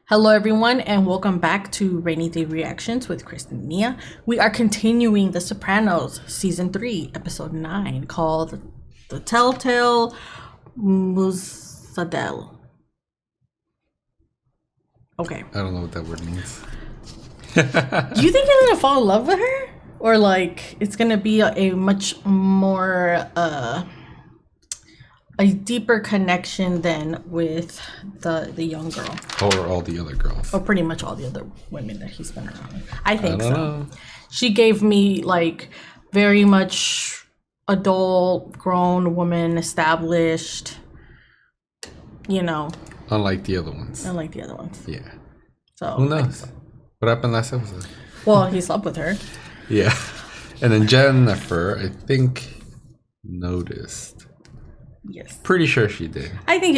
Hello everyone and welcome back to Rainy Day Reactions with Kristen and Nia. We are continuing The Sopranos Season 3, Episode 9 called The Telltale Moozadell. Okay. I don't know what that word means. Do you think I'm gonna fall in love with her? Or like it's gonna be a much more a deeper connection than with the young girl. Or all the other girls. Or pretty much all the other women that he's been around. I think don't so. know. She gave me like very much adult, grown woman, established, you know. Unlike the other ones. Unlike the other ones. Yeah. So who knows? What happened last episode? Well, he slept with her. Yeah. And then Jennifer, I think, noticed. Yes. Pretty sure she did. I think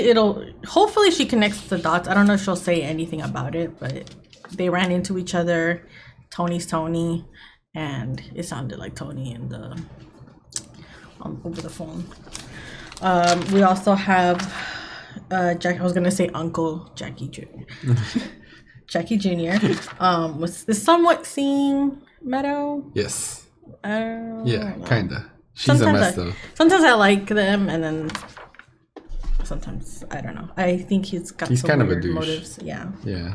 hopefully she connects the dots. I don't know if she'll say anything about it, but they ran into each other. Tony's Tony, and it sounded like Tony in the over the phone. We also have Jack. I was gonna say Uncle Jackie Jr. Jackie Jr. Was somewhat seeing Meadow. Yes. Yeah, kinda. She's a mess though. Sometimes I like them, and then sometimes I don't know. I think he's some kind of a weird douche. motives. Yeah. Yeah.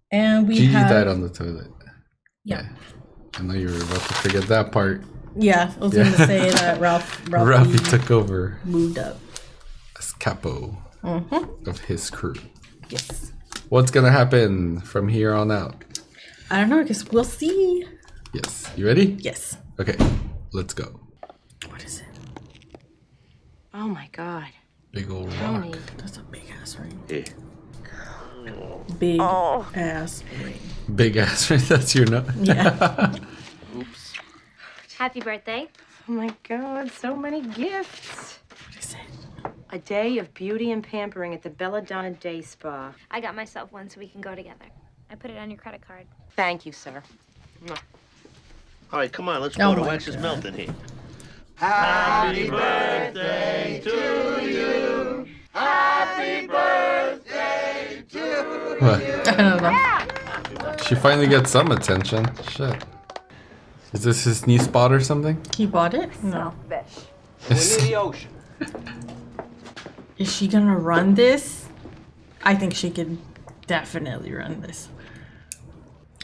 And we Gigi have died on the toilet. Yeah. I know you were about to forget that part. Yeah, I was gonna say that Ralphie took over. Moved up as capo of his crew. Yes. What's gonna happen from here on out? I don't know. I guess we'll see. Yes. You ready? Yes. Okay, let's go. What is it? Oh my god. Big old Tony. rock. That's a big ass ring. Yeah. Big ass ring. Big ass ring. That's your nut. Yeah. Oops. Happy birthday. Oh my god, so many gifts. What is it? A day of beauty and pampering at the Belladonna Day Spa. I got myself one so we can go together. I put it on your credit card. Thank you, sir. All right, come on, let's go. The wax is melting here. Happy birthday to you. Happy birthday to you. What? I don't know. She finally gets some attention. Shit. Is this his new spot or something? He bought it? No. We're near the ocean. Is she gonna run this? I think she could definitely run this.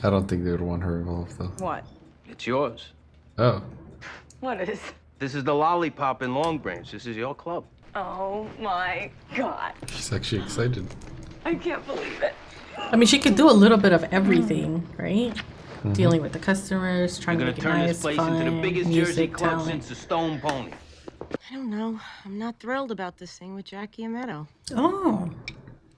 I don't think they would want her involved though. What? It's yours. Oh. What is? This is the Lollipop in Long Branch. This is your club. Oh my god. She's actually excited. I can't believe it. I mean, she could do a little bit of everything, right? Dealing with the customers, trying We're to gonna make it turn nice, this place fun, into the biggest music, Jersey club talent. since the Stone Pony. I don't know. I'm not thrilled about this thing with Jackie and Meadow. Oh.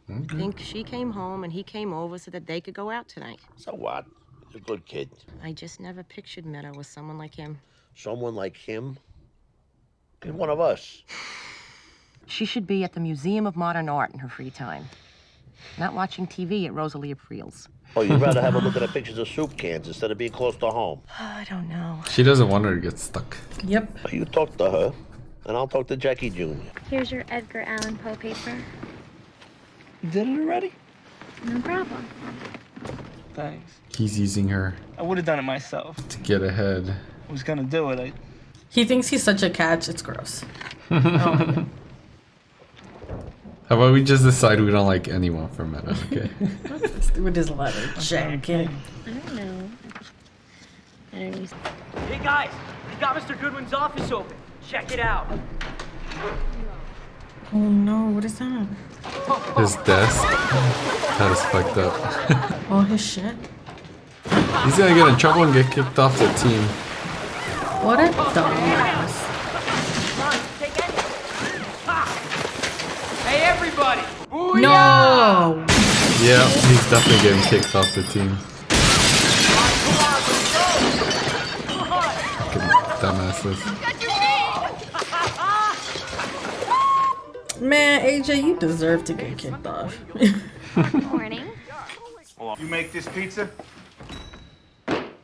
I think she came home and he came over so that they could go out tonight. So what? He's a good kid. I just never pictured Meadow with someone like him. Someone like him? He's one of us. She should be at the Museum of Modern Art in her free time. Not watching TV at Rosalie April's. Oh, you'd rather have a look at the pictures of soup cans instead of being close to home. Oh, I don't know. She doesn't want her to get stuck. Yep. You talk to her, and I'll talk to Jackie Jr. Here's your Edgar Allan Poe paper. You did it already? No problem. Thanks. He's using her I would have done it myself. to get ahead. I was gonna do it. He thinks he's such a catch. It's gross. Oh, How about we just decide we don't like anyone from Meta, okay? with his leather jacket. I don't know. I don't know. Hey guys, we got Mr. Goodwin's office open. Check it out. Oh no, what is that? His desk. That is fucked up. Oh, his shit. He's gonna get in trouble and get kicked off the team. What a dumbass. Hey everybody! No! Yeah, he's definitely getting kicked off the team. Fucking dumbasses. Man, AJ, you deserve to get kicked off. Morning. You make this pizza?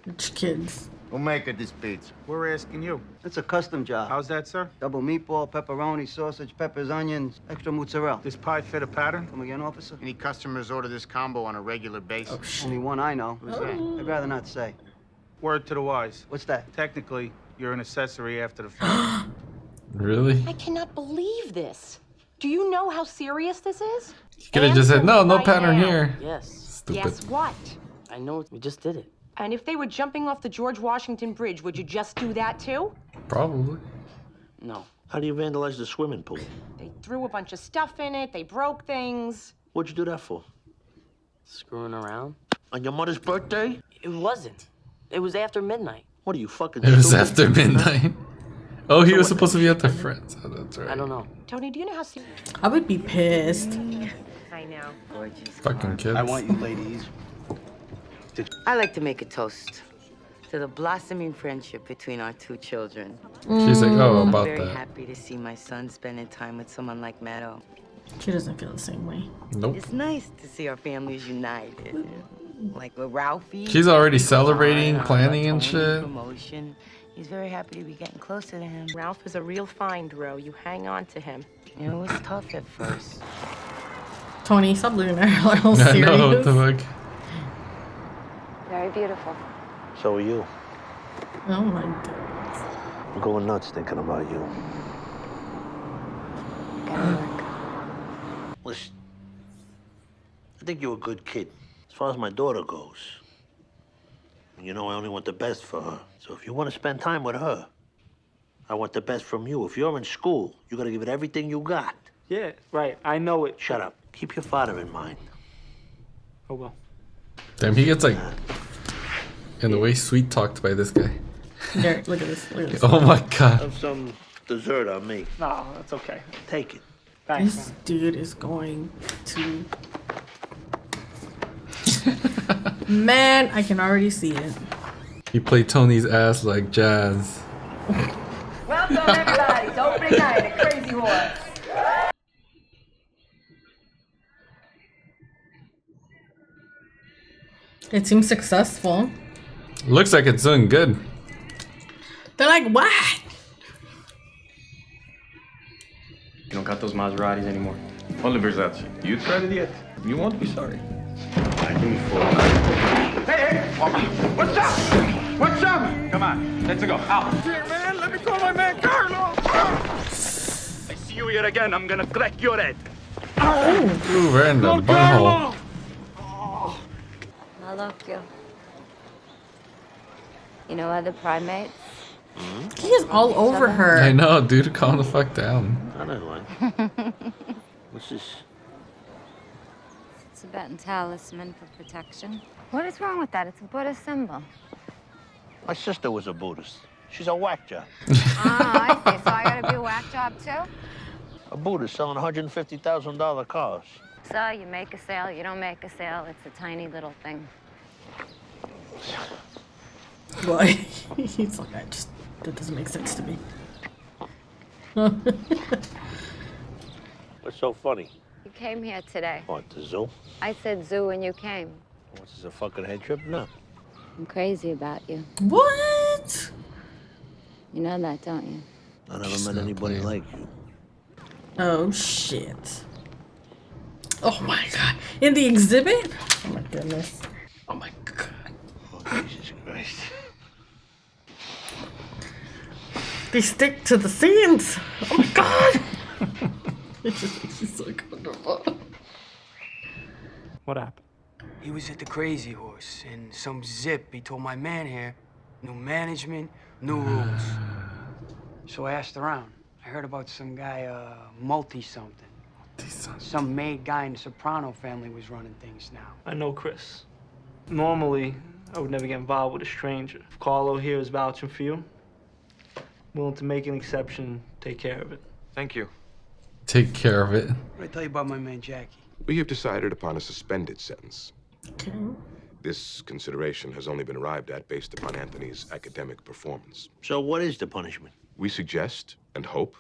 Rich kids. Who make it this pizza? We're asking you. It's a custom job. How's that, sir? Double meatball, pepperoni, sausage, peppers, onions, extra mozzarella. This pie fit a pattern? Come again, officer? Any customers order this combo on a regular basis? Only one I know. Who's that? I'd rather not say. Word to the wise. What's that? Technically, you're an accessory after the fact. Really? I cannot believe this. Do you know how serious this is? You could have just said, no Answer right pattern now. here. Yes. Stupid. Guess what? I know. We just did it. And if they were jumping off the George Washington Bridge, would you just do that too? Probably. No. How do you vandalize the swimming pool? They threw a bunch of stuff in it, they broke things. What'd you do that for? Screwing around? On your mother's birthday? It wasn't. It was after midnight. What are you, fucking It was stupid? after midnight. Oh, he was supposed to be at their friends. Oh, that's right. I don't know. Tony, do you know how serious? I would be pissed. I know. Gorgeous. Fucking kids. I want you ladies. I like to make a toast to the blossoming friendship between our two children. She's like, oh, I'm about very that. happy to see my son spending time with someone like Meadow. She doesn't feel the same way. Nope. It's nice to see our families united. Like with Ralphie. She's already celebrating, Our planning and Tony shit. Promotion. He's very happy to be getting closer to him. Ralph is a real find, Ro. You hang on to him. You know, it was tough at first. Tony, stop looking at her like all I serious. know, what the fuck. Very beautiful. So are you. Oh my god. I'm going nuts thinking about you. Gotta work. Listen, I think you're a good kid. As far as my daughter goes, you know I only want the best for her. So if you want to spend time with her, I want the best from you. If you're in school, you got to give it everything you got. Yeah, right. I know it. Shut up. Keep your father in mind. Oh, well. Damn, he gets like in the way sweet talked by this guy. There, look at this. Look at this. Oh my god. Have some dessert on me. No, that's okay. Take it. Thanks, This man. dude is going to. Man, I can already see it. He played Tony's ass like jazz. Welcome, everybody. It's opening night at Crazy Horse. It seems successful. Looks like it's doing good. They're like, what? You don't got those Maseratis anymore. Only Versace. You tried it yet? You won't be sorry. I knew for Hey! What's up? What's up? Come on, let's go. Out. Here, man, let me call my man Carlo. I see you here again. I'm gonna crack your head. Ooh, we're in the butthole. I love you. You know other primates? He is all over her. I know, dude. Calm the fuck down. I don't like. What's this? It's a Tibetan talisman for protection. What is wrong with that? It's a Buddhist symbol. My sister was a Buddhist. She's a whack job. Ah, I see. So I gotta be a whack job too? A Buddhist selling $150,000 cars. So you make a sale, you don't make a sale. It's a tiny little thing. Boy, he's like, that doesn't make sense to me. What's so funny? You came here today. What, the zoo? I said zoo when you came. What's this, a fucking head trip? No. I'm crazy about you. What? You know that, don't you? I never met anybody like you. Oh shit. Oh my god. In the exhibit? Oh my goodness. Oh my god. Oh, Jesus Christ. They stick to the scenes. Oh my god. It just makes me so comfortable. What happened? He was at the Crazy Horse, and some zip, he told my man here, new management, new rules. So I asked around. I heard about some guy, multi-something. Some made guy in the Soprano family was running things now. I know Chris. Normally, I would never get involved with a stranger. If Carlo here is vouching for you, willing to make an exception, take care of it. Thank you. Take care of it. What did I tell you about my man Jackie? We have decided upon a suspended sentence. Okay. This consideration has only been arrived at based upon Anthony's academic performance. So what is the punishment? We suggest and hope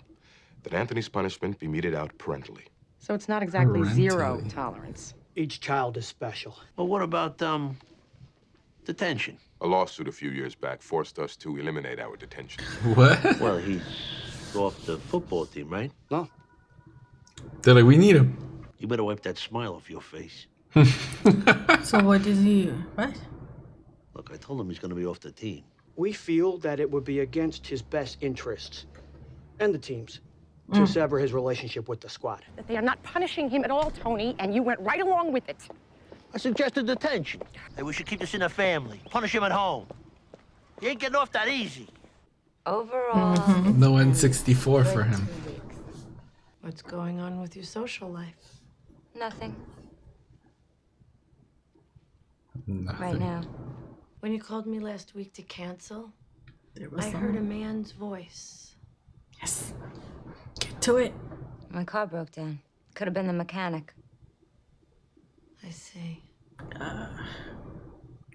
that Anthony's punishment be meted out parentally. So it's not exactly Parentally. zero tolerance. Each child is special. Well, what about, Detention. A lawsuit a few years back forced us to eliminate our detention. What? Well, he's off the football team, right? No. They're like, we need him. You better wipe that smile off your face. So what is he? What? Look, I told him he's going to be off the team. We feel that it would be against his best interests and the team's to sever his relationship with the squad. That they are not punishing him at all, Tony, and you went right along with it. I suggested detention. Hey, we should keep this in the family. Punish him at home. He ain't getting off that easy. Overall, No N64 for him. What's going on with your social life? nothing Nothing. right now. When you called me last week to cancel, There was I some- heard a man's voice. Yes. Get to it. My car broke down. Could have been the mechanic. I see.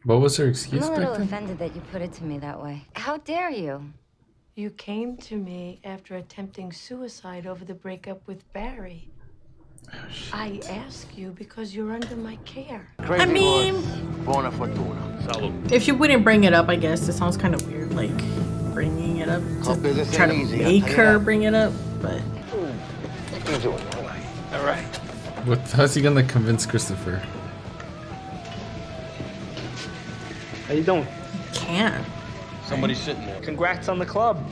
What was her I'm excuse a back little then? offended that you put it to me that way. How dare you? You came to me after attempting suicide over the breakup with Barry. I ask you because you're under my care. Crazy I mean- Buona fortuna. Salud. If you wouldn't bring it up, I guess it sounds kind of weird, like bringing it up. Hope business Try to ain't easy, I'll make tell you her that. bring it up, but You do it. All right. How's he gonna convince Christopher? How you doing? can't. Somebody's sitting there. Congrats on the club.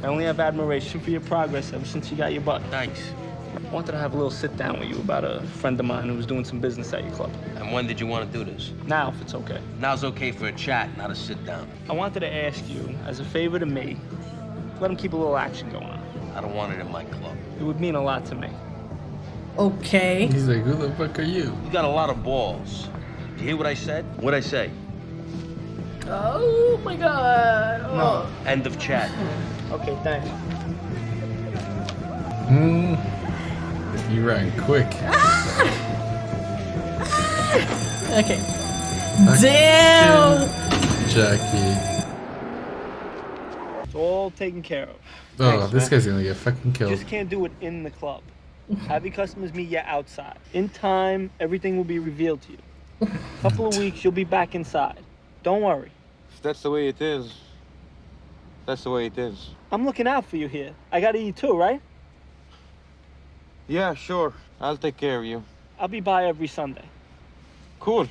I only have admiration for your progress ever since you got your butt. Thanks. I wanted to have a little sit down with you about a friend of mine who was doing some business at your club. And when did you want to do this? Now, if it's okay. Now's okay for a chat, not a sit down. I wanted to ask you, as a favor to me, let him keep a little action going on. I don't want it in my club. It would mean a lot to me. Okay. He's like, who the fuck are you? You got a lot of balls. Did you hear what I said? What'd I say? Oh my god. Oh. End of chat. Okay, thanks. You ran quick. Okay. Damn. Jackie. It's all taken care of. Oh, this guy's gonna get fucking killed. Just can't do it in the club. Have your customers meet you outside. In time, everything will be revealed to you. Couple of weeks, you'll be back inside. Don't worry. If that's the way it is, that's the way it is. I'm looking out for you here. I gotta eat too, right? Yeah, sure. I'll take care of you. I'll be by every Sunday. Cool.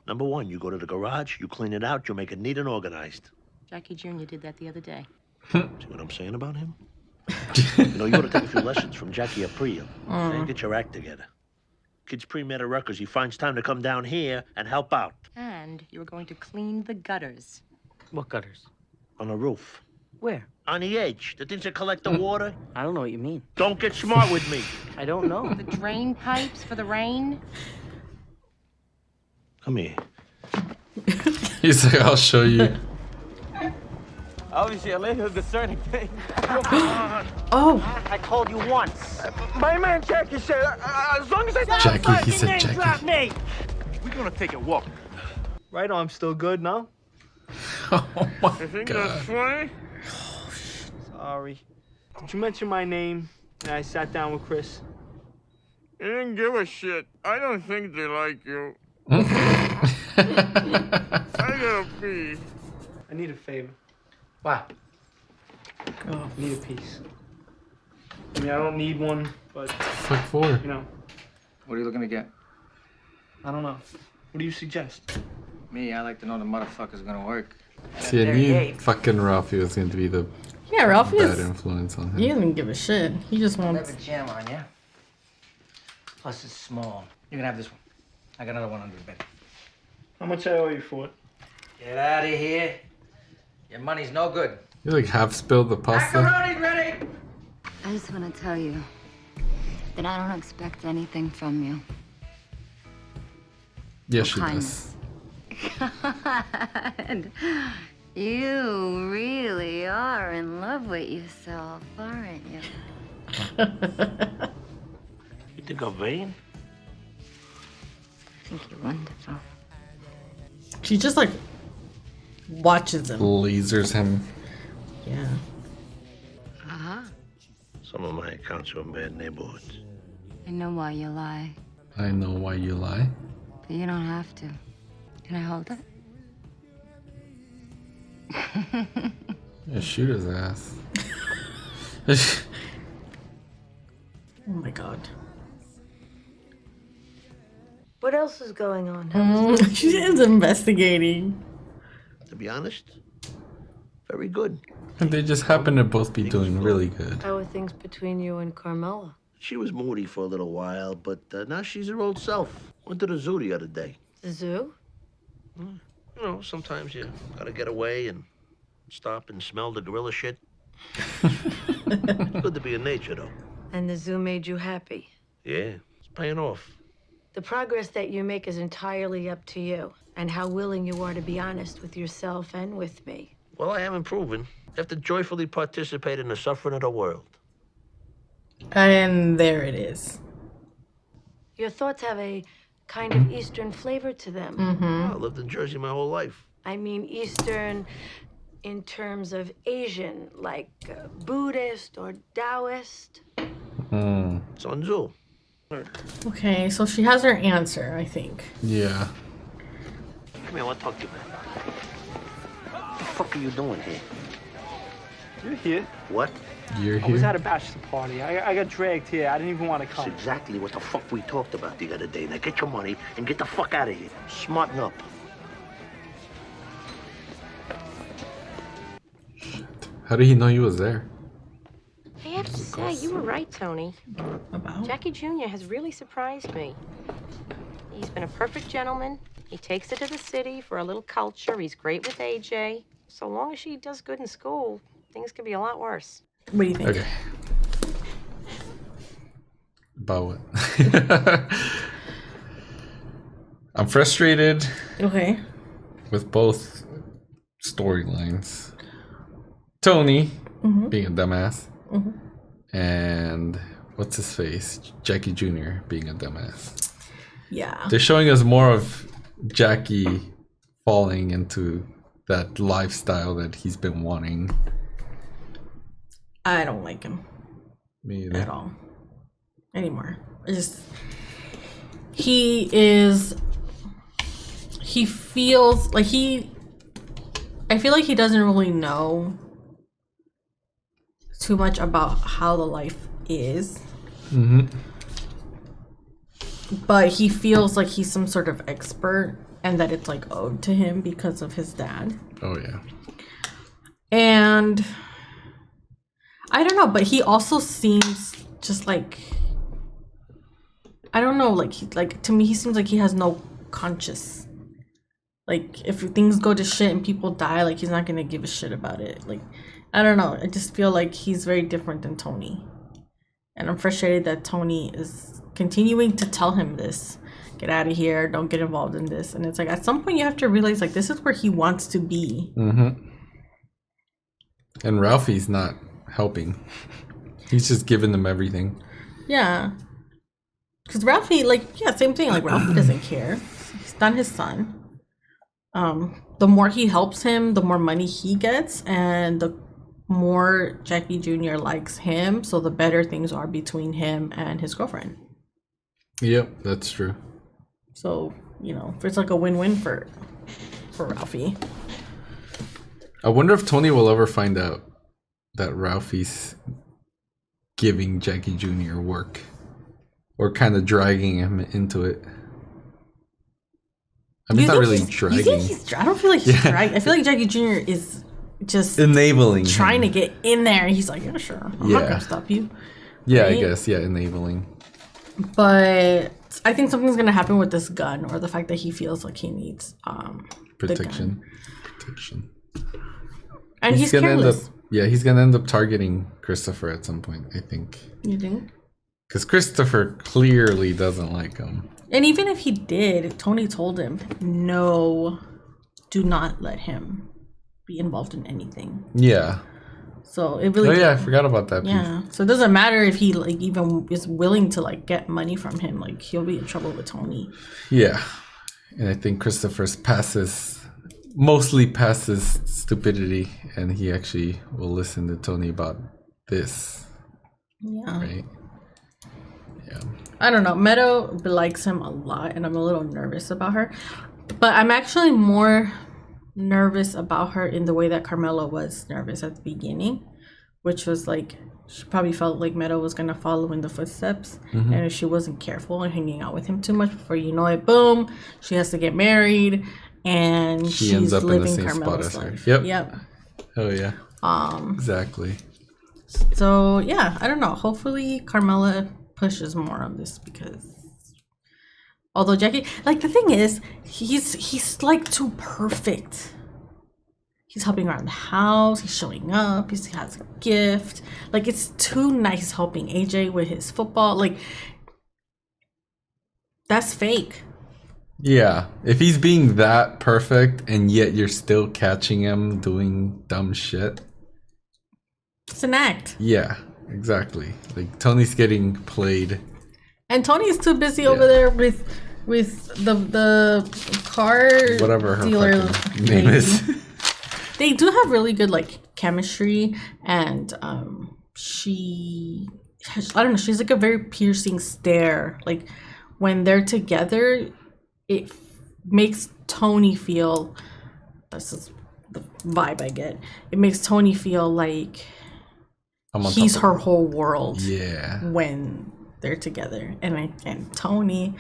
Number one, you go to the garage, you clean it out, you make it neat and organized. Jackie Jr. did that the other day. See what I'm saying about him? You know, you ought to take a few lessons from Jackie Aprile. And get your act together. Kid's pre-med at Rutgers. He finds time to come down here and help out. And you were going to clean the gutters. What gutters? On the roof. Where? On the edge. The things that collect the water. I don't know what you mean. Don't get smart with me. I don't know. The drain pipes for the rain. Come here. He's like, I'll show you. Obviously, I let her discerning thing. Oh. I told you once. My man Jackie said, as long as I Jackie, he said Jackie. me. we're gonna take a walk. Right arm's still good, no? Oh my You think god. that's funny? Sorry. Did you mention my name? And I sat down with Chris. You didn't give a shit. I don't think they like you. I gotta pee. I need a favor. What? I need a piece. I mean, I don't need one, but, Fuck for. you know, What are you looking to get? I don't know. What do you suggest? Me, I like to know the motherfucker's gonna work. See, I knew fucking Ralphie was going to be the Yeah, Ralphie bad is. influence on He him. doesn't give a shit. He just wants. Leather jam on ya. Plus, it's small. You can have this one. I got another one under the bed. How much I owe you for it? Get out of here. Your money's no good. You like half spilled the pasta. Macaroni's ready. I just want to tell you that I don't expect anything from you. Yes, she does. Kindness. And you really are in love with yourself, aren't you? You think I'm vain? I think you're wonderful. She just like watches him. Lasers him. Yeah. Uh-huh. Some of my accounts are in bad neighborhoods. I know why you lie, I know why you lie. but you don't have to. Can I hold it? Yeah, shoot his ass. Oh my god. What else is going on? She is investigating. To be honest, very good. And they just happen to both be doing really good. How are things between you and Carmela? She was moody for a little while, but now she's her old self. Went to the zoo the other day. The zoo? You know, sometimes you gotta get away and stop and smell the gorilla shit. It's good to be in nature, though. And the zoo made you happy? Yeah, it's paying off. The progress that you make is entirely up to you, and how willing you are to be honest with yourself and with me. Well, I am improving. I have to joyfully participate in the suffering of the world. And there it is. Your thoughts have a kind of Eastern flavor to them. I lived in Jersey my whole life. I mean Eastern in terms of Asian, like Buddhist or Taoist. Sun Tzu. Okay, so she has her answer, I think. Yeah. Come here, I want to talk to you, man. What the fuck are you doing here? You're here. What? You're I was here. at a bachelor party. I got dragged here. I didn't even want to That's come. exactly what the fuck we talked about the other day. Now get your money and get the fuck out of here. Smarten up. How did he know you was there? I have to say, you were right, Tony. About? Jackie Jr. has really surprised me. He's been a perfect gentleman. He takes it to the city for a little culture. He's great with AJ. So long as she does good in school, things could be a lot worse. What do you think? Okay. About what? I'm frustrated. Okay. With both storylines. Tony being a dumbass. And what's his face? Jackie Jr. being a dumbass. Yeah. They're showing us more of Jackie falling into that lifestyle that he's been wanting. I don't like him. Me either. At all. Anymore. He feels like I feel like he doesn't really know too much about how the life is. But he feels like he's some sort of expert and that it's like owed to him because of his dad. Oh yeah. And I don't know, but he also seems just like, I don't know, like to me he seems like he has no conscience. Like if things go to shit and people die, like he's not gonna give a shit about it. Like I don't know, I just feel like he's very different than Tony. And I'm frustrated that Tony is continuing to tell him this. Get out of here, don't get involved in this. And it's like at some point you have to realize like this is where he wants to be. And Ralphie's not helping. He's just giving them everything. Yeah. Because Ralphie, like, yeah, same thing. Like, Ralphie doesn't care. He's not his son. The more he helps him, the more money he gets. And the more Jackie Jr. likes him. So the better things are between him and his girlfriend. Yep, that's true. So, you know, it's like a win-win for Ralphie. I wonder if Tony will ever find out that Ralphie's giving Jackie Jr. work. Or kind of dragging him into it. I mean, not really dragging. I don't feel like he's dragging. I feel like Jackie Jr. is just enabling trying him. to get in there. He's like, yeah, sure. I'm not gonna stop you. Yeah, Right? I guess. Yeah, enabling. But I think something's gonna happen with this gun, or the fact that he feels like he needs Protection. And he's gonna careless. he's gonna end up targeting Christopher at some point, I think. You think? Because Christopher clearly doesn't like him. And even if he did, Tony told him, no, do not let him be involved in anything. Yeah. So it really. Oh yeah, I forgot about that piece. Yeah. So it doesn't matter if he like even is willing to like get money from him. Like he'll be in trouble with Tony. Yeah. And I think Christopher's mostly passes stupidity, and he actually will listen to Tony about this. Yeah. Right? Yeah. I don't know. Meadow likes him a lot, and I'm a little nervous about her. But I'm actually more nervous about her in the way that Carmela was nervous at the beginning, which was like she probably felt like Meadow was gonna follow in the footsteps, and if she wasn't careful and hanging out with him too much, before you know it, boom, she has to get married, and She ends she's up living in the same Carmela's spot as her. life. Yep. Oh yeah. Exactly. So yeah, I don't know. Hopefully Carmela pushes more on this, because although Jackie, like, the thing is, he's like too perfect. He's helping around the house. He's showing up. He has a gift. Like, it's too nice helping AJ with his football. Like, that's fake. Yeah, if he's being that perfect and yet you're still catching him doing dumb shit. It's an act. Yeah, exactly. Like, Tony's getting played. And Tony's too busy over there with the car Whatever her dealer fucking name is. They do have really good, like, chemistry, and she, I don't know, she's like a very piercing stare. Like, when they're together, it makes Tony feel, this is the vibe I get, it makes Tony feel like he's her whole world. Yeah. When they're together, and Tony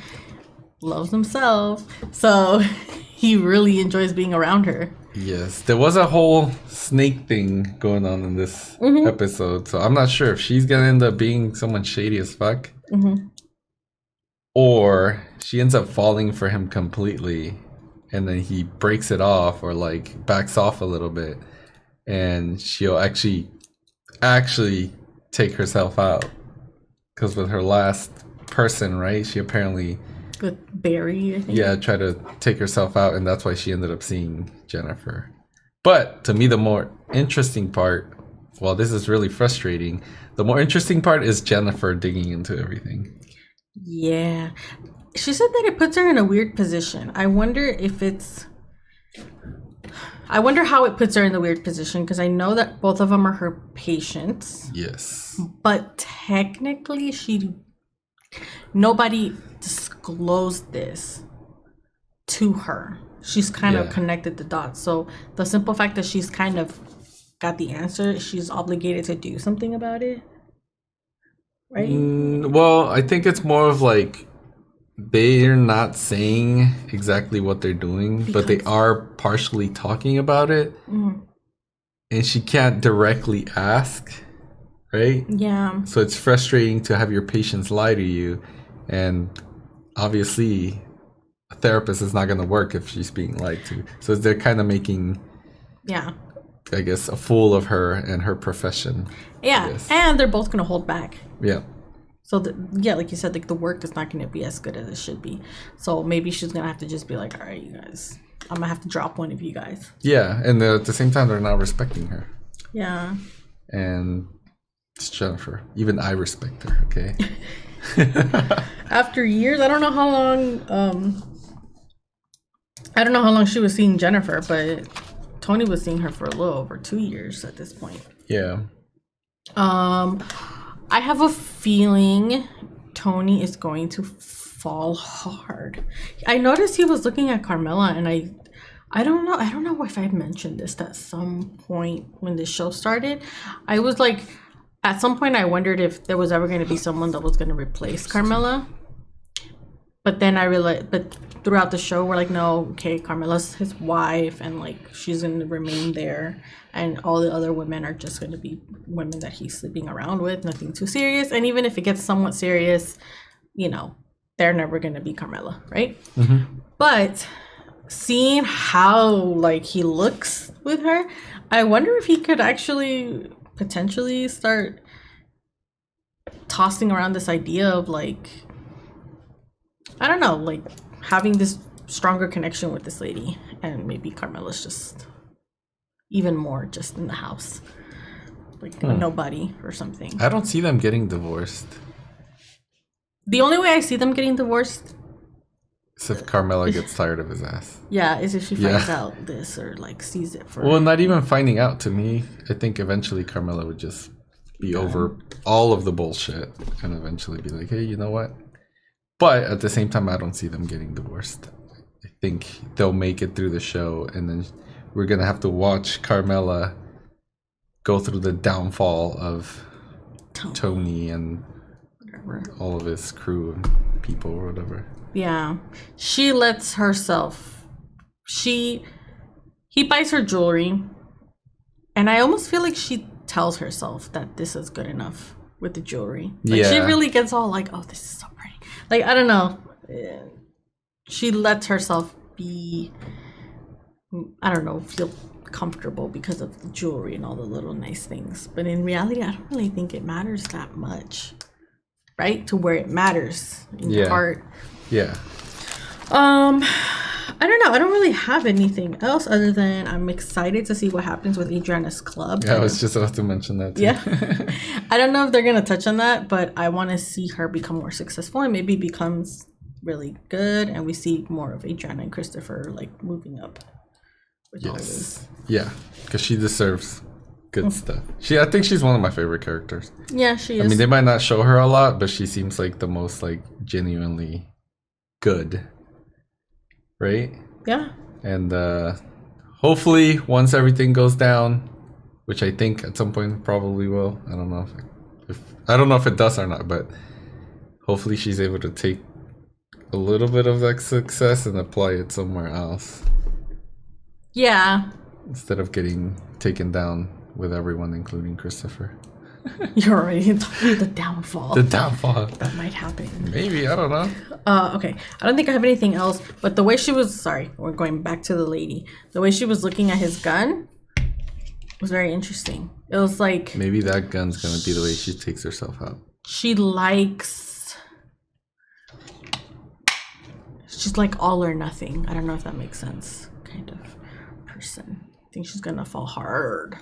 loves himself, so he really enjoys being around her. Yes, there was a whole snake thing going on in this episode, so I'm not sure if she's gonna end up being someone shady as fuck, or she ends up falling for him completely, and then he breaks it off or like backs off a little bit, and she'll actually take herself out. Because with her last person, right, she apparently with Barry, I think. Yeah, tried to take herself out, and that's why she ended up seeing Jennifer. But to me, the more interesting part, well, this is really frustrating. The more interesting part is Jennifer digging into everything. Yeah. She said that it puts her in a weird position. I wonder how it puts her in the weird position, because I know that both of them are her patients. Yes. But technically, nobody disclosed this to her. She's kind of connected the dots. So the simple fact that she's kind of got the answer, she's obligated to do something about it. Right? Well, I think it's more of like they're not saying exactly what they're doing, but they are partially talking about it. And she can't directly ask, right? Yeah. So it's frustrating to have your patients lie to you, and obviously a therapist is not going to work if she's being lied to. So they're kind of making, I guess, a fool of her and her profession. Yeah, and they're both going to hold back. Yeah. So, like you said, like the work is not going to be as good as it should be. So maybe she's going to have to just be like, all right, you guys, I'm going to have to drop one of you guys. Yeah, and at the same time, they're not respecting her. Yeah. And it's Jennifer. Even I respect her, okay? After years, I don't know how long she was seeing Jennifer, but Tony was seeing her for a little over 2 years at this point. Yeah. I have a feeling Tony is going to fall hard. I noticed he was looking at Carmela, and I don't know if I mentioned this at some point when the show started. I was like, at some point I wondered if there was ever going to be someone that was going to replace Carmela. But then I realized, but throughout the show, we're like, no, okay, Carmela's his wife, and like she's going to remain there, and all the other women are just going to be women that he's sleeping around with, nothing too serious. And even if it gets somewhat serious, you know, they're never going to be Carmela, right? But seeing how like he looks with her, I wonder if he could actually potentially start tossing around this idea of like, I don't know, like having this stronger connection with this lady, and maybe Carmela's just even more just in the house, like nobody or something. I don't see them getting divorced. The only way I see them getting divorced is if Carmela gets tired of his ass. Yeah, is if she finds out this or like sees it for. Well, not even finding out. To me, I think eventually Carmela would just be over all of the bullshit and eventually be like, hey, you know what? But at the same time, I don't see them getting divorced. I think they'll make it through the show, and then we're gonna have to watch Carmela go through the downfall of Tony and all of his crew and people or whatever. Yeah, she lets herself. He buys her jewelry, and I almost feel like she tells herself that this is good enough with the jewelry. Like, she really gets all like, "Oh, this is so pretty." Like, I don't know. She lets herself be. I don't know. Feel comfortable because of the jewelry and all the little nice things. But in reality, I don't really think it matters that much, right? To where it matters in your heart. Yeah. I don't know. I don't really have anything else other than I'm excited to see what happens with Adriana's club. Yeah, I was just about to mention that too. Yeah. I don't know if they're gonna touch on that, but I want to see her become more successful and maybe becomes really good, and we see more of Adriana and Christopher like moving up. Yes. Yeah, because she deserves good stuff. I think she's one of my favorite characters. Yeah, she is. I mean, they might not show her a lot, but she seems like the most like genuinely good. Right? Yeah. And hopefully once everything goes down, which I think at some point probably will. I don't know if it does or not, but hopefully she's able to take a little bit of that success and apply it somewhere else. Yeah. Instead of getting taken down with everyone, including Christopher. You're already talking the downfall. The downfall. That might happen. Maybe, I don't know. Okay. I don't think I have anything else, but the way she was, we're going back to the lady. The way she was looking at his gun was very interesting. It was like... Maybe that gun's going to be the way she takes herself out. She likes... She's like all or nothing. I don't know if that makes sense. Kind of person. I think she's gonna fall hard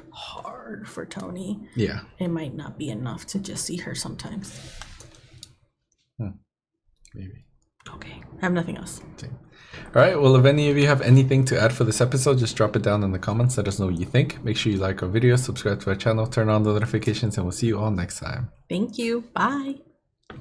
for Tony. Yeah. It might not be enough to just see her sometimes. Maybe. Okay. I have nothing else. Okay. All right. Well, if any of you have anything to add for this episode, just drop it down in the comments. Let us know what you think. Make sure you like our video, subscribe to our channel, turn on the notifications, and we'll see you all next time. Thank you. Bye.